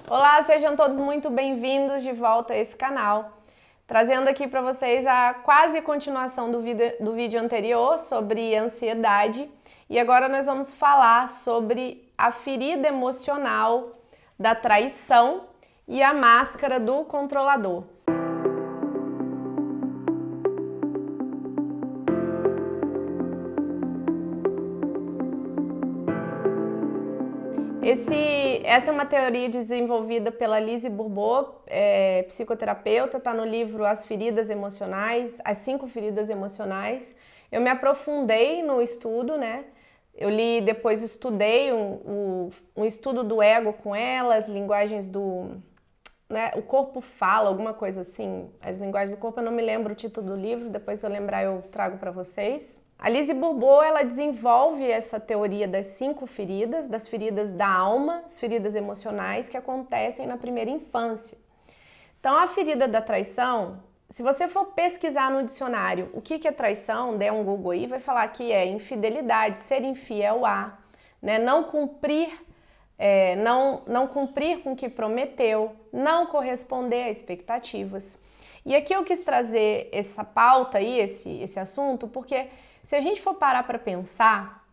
Olá, sejam todos muito bem-vindos de volta a esse canal. Trazendo aqui para vocês a quase continuação do vídeo anterior sobre ansiedade. E agora nós vamos falar sobre a ferida emocional da traição e a máscara do controlador. Essa é uma teoria desenvolvida pela Lise Bourbeau, psicoterapeuta, está no livro As Feridas Emocionais, As 5 Feridas Emocionais. Eu me aprofundei no estudo, né? Eu li, depois estudei um estudo do ego com ela, as linguagens do... né? O corpo fala, alguma coisa assim, as linguagens do corpo, eu não me lembro o título do livro, depois se eu lembrar eu trago para vocês. A Lise Bourbeau, ela desenvolve essa teoria das 5 feridas, das feridas da alma, as feridas emocionais que acontecem na primeira infância. Então, a ferida da traição, se você for pesquisar no dicionário o que é traição, der um Google aí, vai falar que é infidelidade, ser infiel a, né? Não cumprir com o que prometeu, não corresponder a expectativas. E aqui eu quis trazer essa pauta aí, esse assunto, porque se a gente for parar para pensar,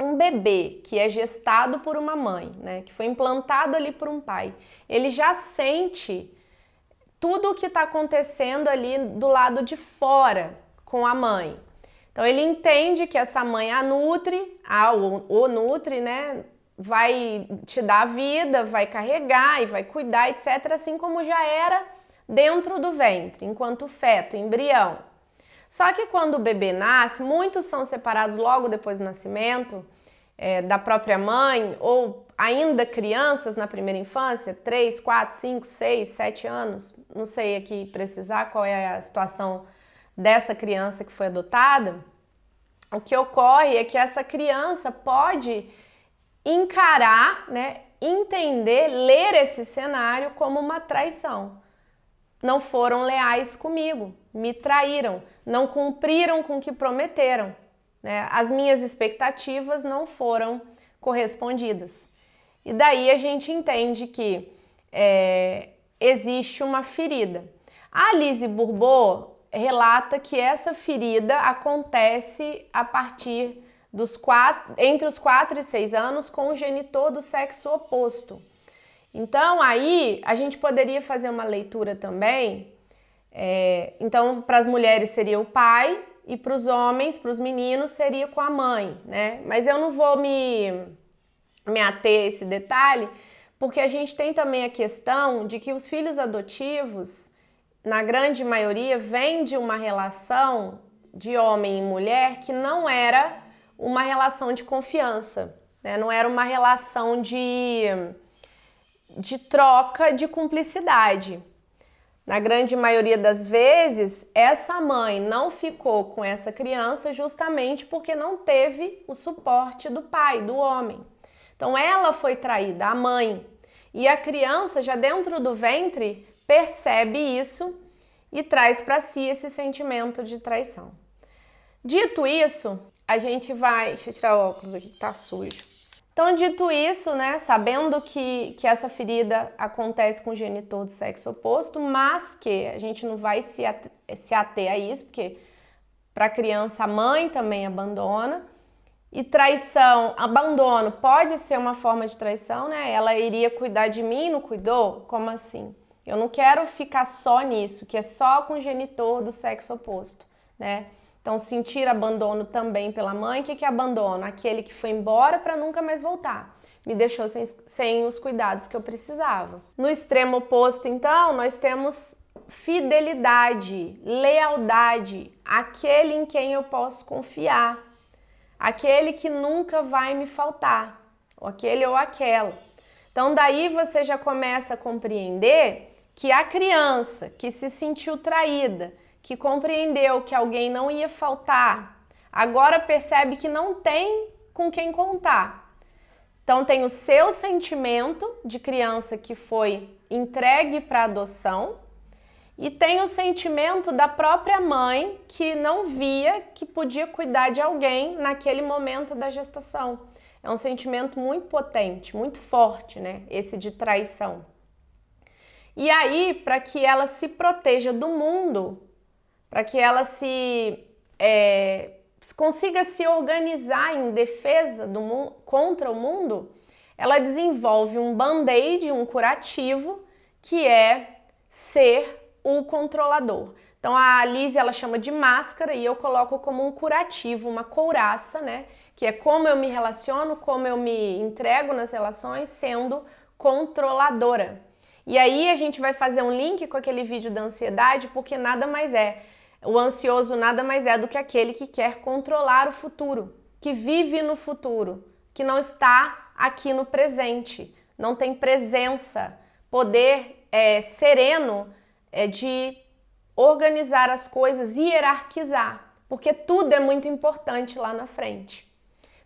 um bebê que é gestado por uma mãe, né, que foi implantado ali por um pai, ele já sente tudo o que está acontecendo ali do lado de fora com a mãe. Então ele entende que essa mãe o nutre, né, vai te dar a vida, vai carregar e vai cuidar, etc., assim como já era dentro do ventre, enquanto feto, embrião. Só que quando o bebê nasce, muitos são separados logo depois do nascimento da própria mãe, ou ainda crianças na primeira infância, 3, 4, 5, 6, 7 anos, não sei aqui precisar qual é a situação dessa criança que foi adotada. O que ocorre é que essa criança pode encarar, né, entender, ler esse cenário como uma traição. Não foram leais comigo, me traíram, não cumpriram com o que prometeram, né? As minhas expectativas não foram correspondidas. E daí a gente entende que existe uma ferida. A Lise Bourbeau relata que essa ferida acontece a partir entre os 4 e 6 anos com o genitor do sexo oposto. Então, aí, a gente poderia fazer uma leitura também. Então, para as mulheres seria o pai e para os homens, para os meninos, seria com a mãe, né? Mas eu não vou me ater a esse detalhe, porque a gente tem também a questão de que os filhos adotivos, na grande maioria, vêm de uma relação de homem e mulher que não era uma relação de confiança, né? Não era uma relação de troca, de cumplicidade. Na grande maioria das vezes, essa mãe não ficou com essa criança justamente porque não teve o suporte do pai, do homem. Então ela foi traída, a mãe. E a criança, já dentro do ventre, percebe isso e traz para si esse sentimento de traição. Dito isso, a gente vai... Deixa eu tirar o óculos aqui que tá sujo. Então, dito isso, né, sabendo que essa ferida acontece com o genitor do sexo oposto, mas que a gente não vai se ater a isso, porque para a criança a mãe também abandona, e traição, abandono pode ser uma forma de traição, né? Ela iria cuidar de mim e não cuidou? Como assim? Eu não quero ficar só nisso, que é só com o genitor do sexo oposto, né? Então, sentir abandono também pela mãe. O que é abandono? Aquele que foi embora para nunca mais voltar. Me deixou sem os cuidados que eu precisava. No extremo oposto, então, nós temos fidelidade, lealdade, aquele em quem eu posso confiar, aquele que nunca vai me faltar, aquele ou aquela. Então, daí você já começa a compreender que a criança que se sentiu traída, que compreendeu que alguém não ia faltar, agora percebe que não tem com quem contar. Então tem o seu sentimento de criança que foi entregue para adoção e tem o sentimento da própria mãe que não via que podia cuidar de alguém naquele momento da gestação. é um sentimento muito potente, muito forte, né? Esse de traição. E aí, para que ela se proteja do mundo, para que ela consiga se organizar em defesa do mundo, contra o mundo, ela desenvolve um band-aid, um curativo, que é ser o controlador. Então a Lise, ela chama de máscara e eu coloco como um curativo, uma couraça, né? Que é como eu me relaciono, como eu me entrego nas relações, sendo controladora. E aí a gente vai fazer um link com aquele vídeo da ansiedade, porque nada mais é. O ansioso nada mais é do que aquele que quer controlar o futuro, que vive no futuro, que não está aqui no presente, não tem presença, poder sereno de organizar as coisas, hierarquizar, porque tudo é muito importante lá na frente.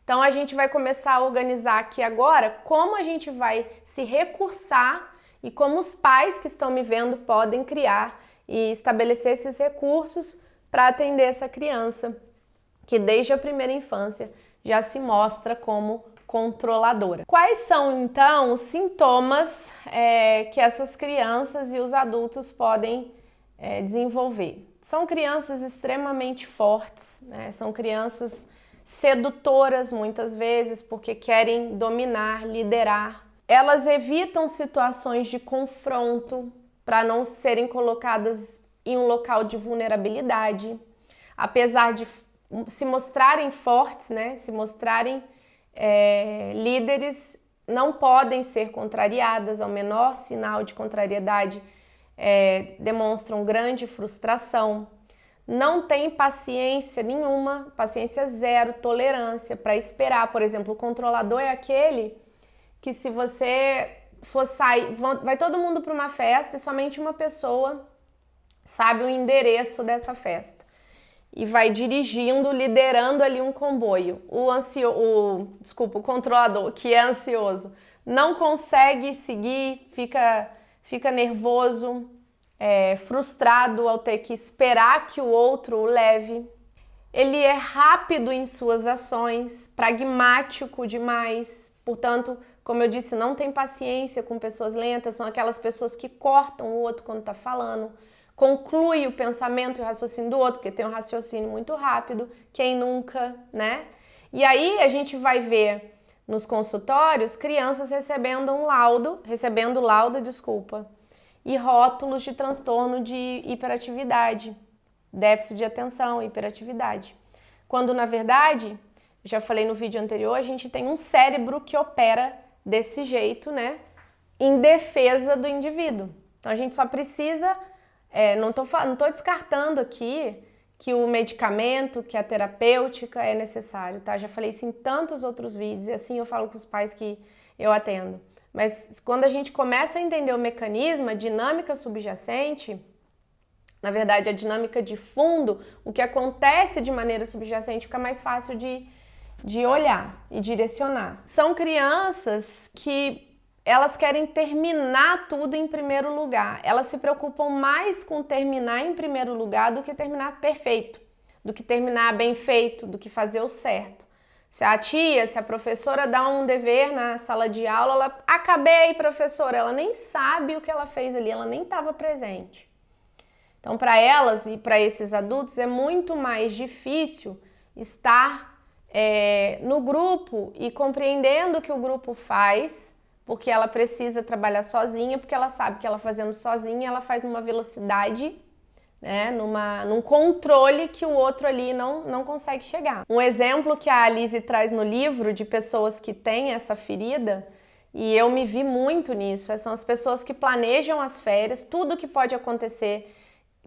Então a gente vai começar a organizar aqui agora como a gente vai se recursar e como os pais que estão me vendo podem criar e estabelecer esses recursos para atender essa criança que desde a primeira infância já se mostra como controladora. Quais são então os sintomas que essas crianças e os adultos podem desenvolver? São crianças extremamente fortes, né? São crianças sedutoras muitas vezes porque querem dominar, liderar. Elas evitam situações de confronto para não serem colocadas em um local de vulnerabilidade, apesar de se mostrarem fortes, né? Se mostrarem líderes, não podem ser contrariadas. Ao menor sinal de contrariedade demonstram grande frustração, não tem paciência nenhuma, paciência zero, tolerância para esperar. Por exemplo, o controlador é aquele que se você for sair, vai todo mundo para uma festa e somente uma pessoa sabe o endereço dessa festa e vai dirigindo, liderando ali um comboio. O controlador, que é ansioso, não consegue seguir, fica nervoso, frustrado ao ter que esperar que o outro o leve. Ele é rápido em suas ações, pragmático demais, portanto, como eu disse, não tem paciência com pessoas lentas, são aquelas pessoas que cortam o outro quando está falando, conclui o pensamento e o raciocínio do outro, porque tem um raciocínio muito rápido, quem nunca, né? E aí a gente vai ver nos consultórios crianças recebendo laudo, e rótulos de transtorno de hiperatividade, déficit de atenção, hiperatividade. Quando na verdade, já falei no vídeo anterior, a gente tem um cérebro que opera desse jeito, né? Em defesa do indivíduo. Então a gente só precisa, não tô descartando aqui que o medicamento, que a terapêutica é necessário, tá? Já falei isso em tantos outros vídeos e assim eu falo com os pais que eu atendo. Mas quando a gente começa a entender o mecanismo, a dinâmica subjacente, na verdade a dinâmica de fundo, o que acontece de maneira subjacente fica mais fácil de olhar e direcionar. São crianças que elas querem terminar tudo em primeiro lugar. Elas se preocupam mais com terminar em primeiro lugar do que terminar perfeito, do que terminar bem feito, do que fazer o certo. Se a professora dá um dever na sala de aula, ela, acabei, professora, ela nem sabe o que ela fez ali, ela nem estava presente. Então, para elas e para esses adultos, é muito mais difícil estar no grupo e compreendendo o que o grupo faz, porque ela precisa trabalhar sozinha, porque ela sabe que ela fazendo sozinha, ela faz numa velocidade, né, num controle que o outro ali não consegue chegar. Um exemplo que a Lise traz no livro de pessoas que têm essa ferida, e eu me vi muito nisso, são as pessoas que planejam as férias, tudo que pode acontecer,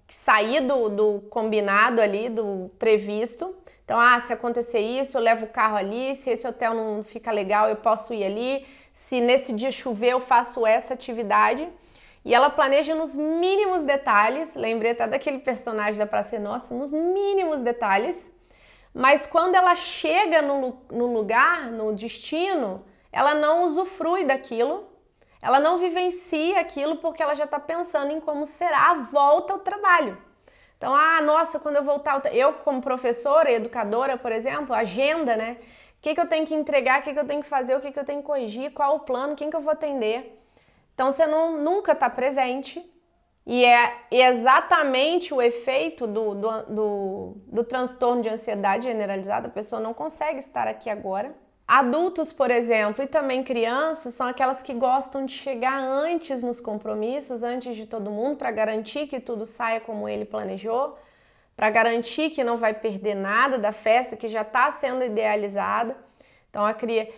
sair do combinado ali, do previsto. Então, se acontecer isso, eu levo o carro ali, se esse hotel não fica legal, eu posso ir ali, se nesse dia chover, eu faço essa atividade. E ela planeja nos mínimos detalhes, lembrei até daquele personagem da Praça é Nossa, nos mínimos detalhes, mas quando ela chega no lugar, no destino, ela não usufrui daquilo, ela não vivencia aquilo porque ela já está pensando em como será a volta ao trabalho. Então, nossa, quando eu voltar, eu como professora e educadora, por exemplo, agenda, né? que eu tenho que entregar, o que eu tenho que fazer, o que eu tenho que corrigir, qual o plano, quem que eu vou atender. Então você nunca está presente e é exatamente o efeito do transtorno de ansiedade generalizada, a pessoa não consegue estar aqui agora. Adultos, por exemplo, e também crianças, são aquelas que gostam de chegar antes nos compromissos, antes de todo mundo, para garantir que tudo saia como ele planejou, para garantir que não vai perder nada da festa que já está sendo idealizada. Então,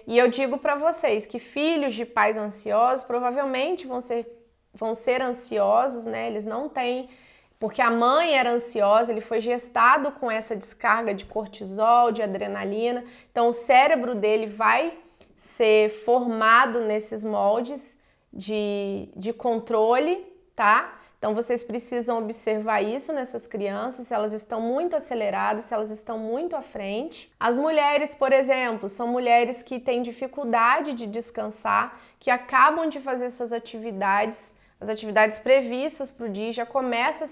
e eu digo para vocês que filhos de pais ansiosos provavelmente vão ser ansiosos, né? Eles não têm, porque a mãe era ansiosa, ele foi gestado com essa descarga de cortisol, de adrenalina. Então, o cérebro dele vai ser formado nesses moldes de controle, tá? Então, vocês precisam observar isso nessas crianças, se elas estão muito aceleradas, se elas estão muito à frente. As mulheres, por exemplo, são mulheres que têm dificuldade de descansar, que acabam de fazer suas atividades, as atividades previstas para o dia, já começam a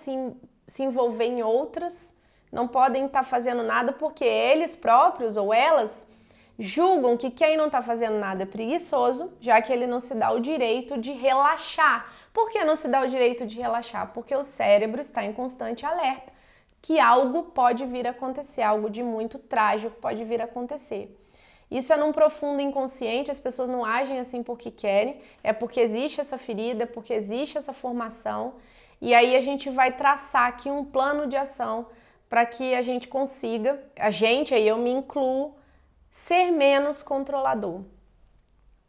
se envolver em outras, não podem estar fazendo nada porque eles próprios ou elas julgam que quem não está fazendo nada é preguiçoso, já que ele não se dá o direito de relaxar. Por que não se dá o direito de relaxar? Porque o cérebro está em constante alerta, que algo pode vir a acontecer, algo de muito trágico pode vir a acontecer. Isso é num profundo inconsciente, as pessoas não agem assim porque querem, é porque existe essa ferida, é porque existe essa formação, e aí a gente vai traçar aqui um plano de ação para que a gente consiga, aí eu me incluo, ser menos controlador.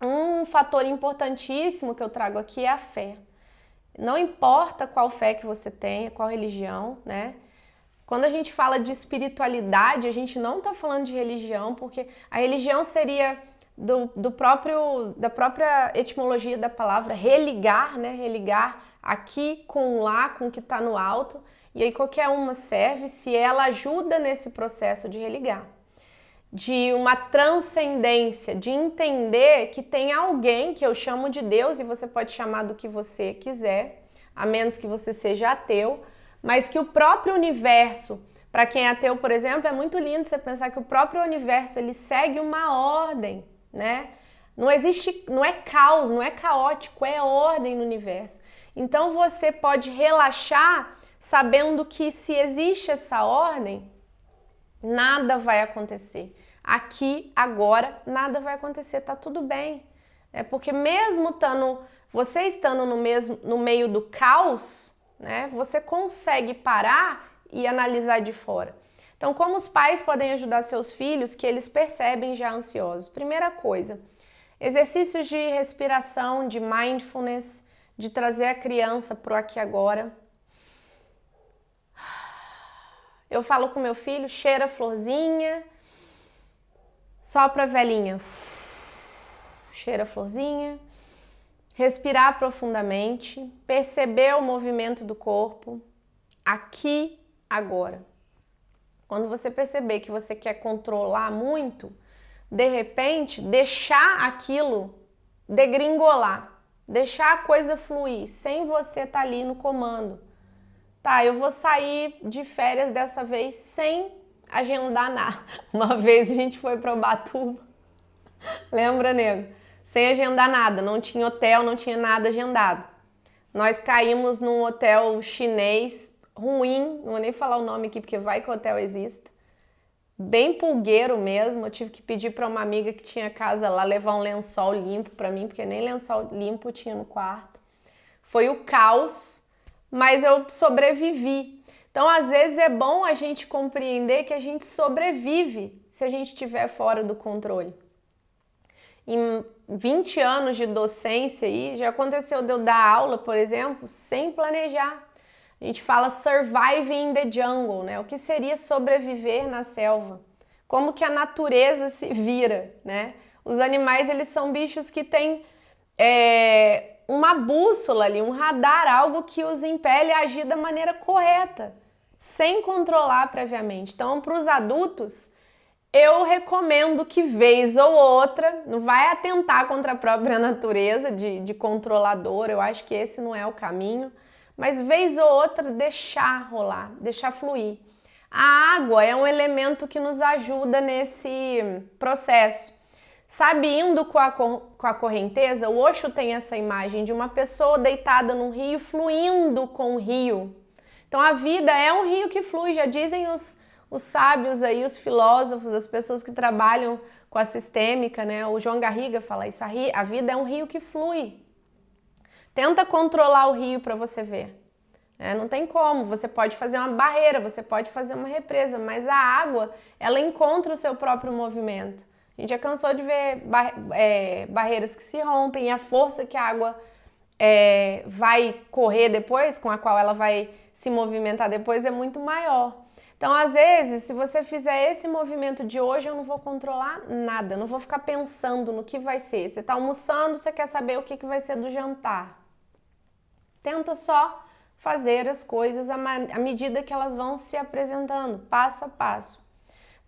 Um fator importantíssimo que eu trago aqui é a fé. Não importa qual fé que você tenha, qual religião, né? Quando a gente fala de espiritualidade, a gente não está falando de religião, porque a religião seria da própria etimologia da palavra religar, né? Religar aqui com lá, com o que está no alto. E aí qualquer uma serve se ela ajuda nesse processo de religar. De uma transcendência, de entender que tem alguém que eu chamo de Deus, e você pode chamar do que você quiser, a menos que você seja ateu, mas que o próprio universo, para quem é ateu, por exemplo, é muito lindo você pensar que o próprio universo, ele segue uma ordem, né? Não é caos, não é caótico, é ordem no universo. Então você pode relaxar sabendo que se existe essa ordem, nada vai acontecer. Aqui, agora, nada vai acontecer, tá tudo bem. Porque mesmo você estando no meio do caos, né, você consegue parar e analisar de fora. Então, como os pais podem ajudar seus filhos que eles percebem já ansiosos? Primeira coisa, exercícios de respiração, de mindfulness, de trazer a criança pro aqui e agora. Eu falo com meu filho, cheira a florzinha, sopra a velinha, cheira a florzinha, respirar profundamente, perceber o movimento do corpo, aqui, agora. Quando você perceber que você quer controlar muito, de repente, deixar aquilo degringolar, deixar a coisa fluir, sem você estar ali no comando. Tá, eu vou sair de férias dessa vez sem agendar nada. Uma vez a gente foi para Ubatuba, lembra, nego? Sem agendar nada, não tinha hotel, não tinha nada agendado. Nós caímos num hotel chinês ruim, não vou nem falar o nome aqui porque vai que o hotel exista. Bem pulgueiro mesmo, eu tive que pedir para uma amiga que tinha casa lá levar um lençol limpo para mim, porque nem lençol limpo tinha no quarto. Foi o caos, mas eu sobrevivi. Então, às vezes é bom a gente compreender que a gente sobrevive se a gente estiver fora do controle. Em 20 anos de docência aí, já aconteceu de eu dar aula, por exemplo, sem planejar. A gente fala surviving in the jungle, né? O que seria sobreviver na selva? Como que a natureza se vira, né? Os animais, eles são bichos que têm uma bússola ali, um radar, algo que os impele a agir da maneira correta, sem controlar previamente. Então, para os adultos, eu recomendo que vez ou outra, não vai atentar contra a própria natureza de controlador, eu acho que esse não é o caminho, mas vez ou outra deixar rolar, deixar fluir. A água é um elemento que nos ajuda nesse processo. Sabe, indo com a correnteza, o Osho tem essa imagem de uma pessoa deitada num rio, fluindo com o rio. Então a vida é um rio que flui, já dizem os sábios aí, os filósofos, as pessoas que trabalham com a sistêmica, né? O João Garriga fala isso, a vida é um rio que flui. Tenta controlar o rio para você ver. Não tem como, você pode fazer uma barreira, você pode fazer uma represa, mas a água, ela encontra o seu próprio movimento. A gente já cansou de ver barreiras que se rompem e a força que a água vai correr depois, com a qual ela vai se movimentar depois, é muito maior. Então, às vezes, se você fizer esse movimento de hoje, eu não vou controlar nada, eu não vou ficar pensando no que vai ser. Você está almoçando, você quer saber o que vai ser do jantar. Tenta só fazer as coisas à medida que elas vão se apresentando, passo a passo.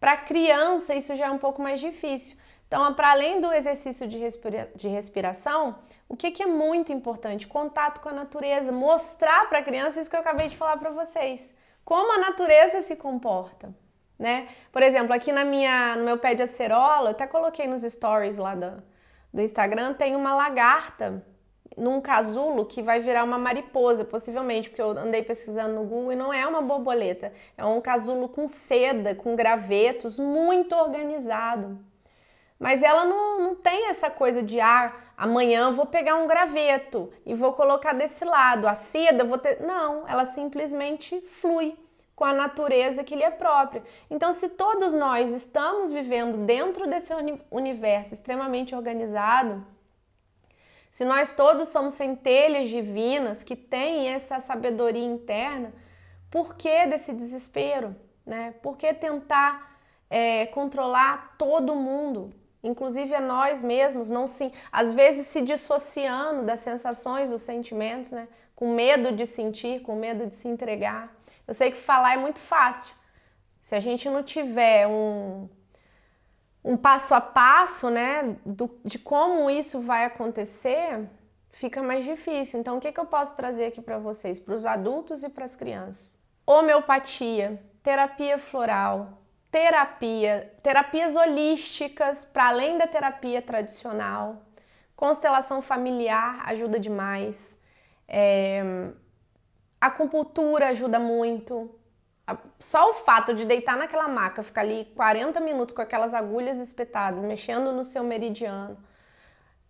Para criança, isso já é um pouco mais difícil. Então, para além do exercício de respiração, o que é muito importante? Contato com a natureza. Mostrar para a criança isso que eu acabei de falar para vocês. Como a natureza se comporta, né? Por exemplo, aqui no meu pé de acerola, eu até coloquei nos stories lá do Instagram, tem uma lagarta num casulo que vai virar uma mariposa, possivelmente, porque eu andei pesquisando no Google e não é uma borboleta, é um casulo com seda, com gravetos, muito organizado. Mas ela não tem essa coisa de, amanhã eu vou pegar um graveto e vou colocar desse lado, a seda eu vou ter... Não, ela simplesmente flui com a natureza que lhe é própria. Então, se todos nós estamos vivendo dentro desse universo extremamente organizado, se nós todos somos centelhas divinas que têm essa sabedoria interna, por que desse desespero, né? Por que tentar controlar todo mundo? Inclusive a nós mesmos, às vezes se dissociando das sensações, dos sentimentos, né? Com medo de sentir, com medo de se entregar. Eu sei que falar é muito fácil. Se a gente não tiver um passo a passo, né, de como isso vai acontecer, fica mais difícil. Então, o que eu posso trazer aqui para vocês, para os adultos e para as crianças? Homeopatia, terapia floral, terapias holísticas, para além da terapia tradicional, constelação familiar ajuda demais, acupuntura ajuda muito. Só o fato de deitar naquela maca, ficar ali 40 minutos com aquelas agulhas espetadas, mexendo no seu meridiano.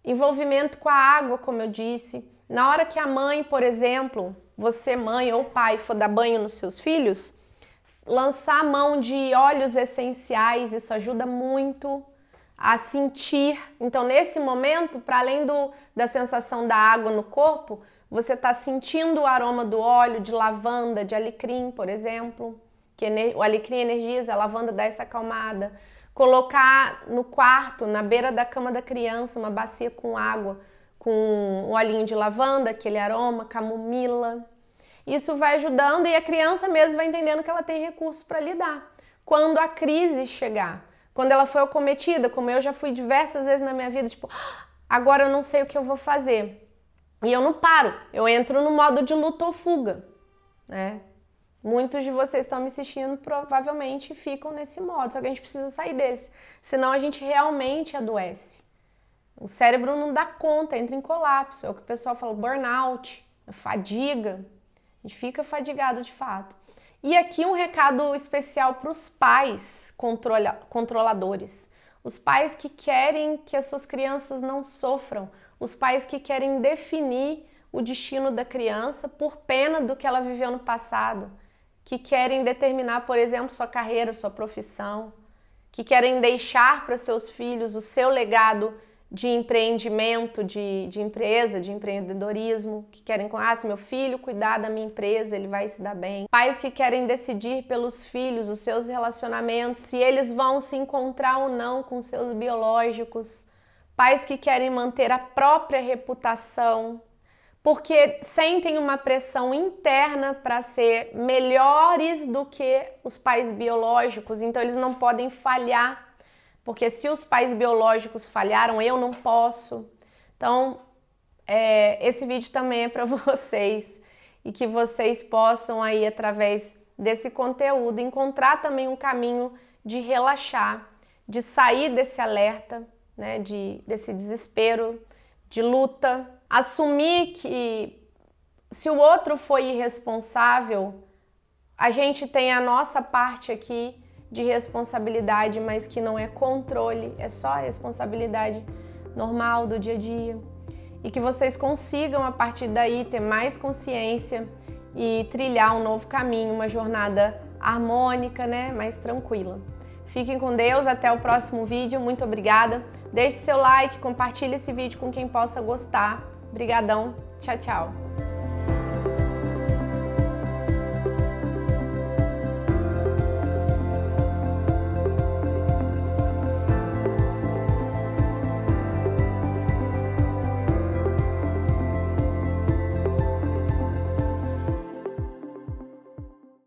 Envolvimento com a água, como eu disse. Na hora que a mãe, por exemplo, você mãe ou pai for dar banho nos seus filhos, lançar a mão de óleos essenciais, isso ajuda muito a sentir. Então, nesse momento, para além da sensação da água no corpo, você está sentindo o aroma do óleo, de lavanda, de alecrim, por exemplo, que o alecrim energiza, a lavanda dá essa acalmada. Colocar no quarto, na beira da cama da criança, uma bacia com água, com um olhinho de lavanda, aquele aroma, camomila. Isso vai ajudando e a criança mesmo vai entendendo que ela tem recursos para lidar. Quando a crise chegar, quando ela foi acometida, como eu já fui diversas vezes na minha vida, tipo, agora eu não sei o que eu vou fazer. E eu não paro, eu entro no modo de luta ou fuga, né? Muitos de vocês estão me assistindo, provavelmente ficam nesse modo, só que a gente precisa sair desse, senão a gente realmente adoece. O cérebro não dá conta, entra em colapso, é o que o pessoal fala, burnout, fadiga. A gente fica fadigado de fato. E aqui um recado especial para os pais controladores. Os pais que querem que as suas crianças não sofram. Os pais que querem definir o destino da criança por pena do que ela viveu no passado. Que querem determinar, por exemplo, sua carreira, sua profissão. Que querem deixar para seus filhos o seu legado de empreendimento, de empresa, de empreendedorismo, que querem, se meu filho cuidar da minha empresa, ele vai se dar bem. Pais que querem decidir pelos filhos, os seus relacionamentos, se eles vão se encontrar ou não com seus biológicos. Pais que querem manter a própria reputação, porque sentem uma pressão interna para ser melhores do que os pais biológicos, então eles não podem falhar. Porque se os pais biológicos falharam, eu não posso. Então, esse vídeo também é para vocês. E que vocês possam aí, através desse conteúdo, encontrar também um caminho de relaxar, de sair desse alerta, né, desse desespero, de luta, assumir que se o outro foi irresponsável, a gente tem a nossa parte aqui de responsabilidade, mas que não é controle, é só responsabilidade normal do dia a dia. E que vocês consigam, a partir daí, ter mais consciência e trilhar um novo caminho, uma jornada harmônica, né, mais tranquila. Fiquem com Deus, até o próximo vídeo, muito obrigada. Deixe seu like, compartilhe esse vídeo com quem possa gostar. Obrigadão, tchau, tchau.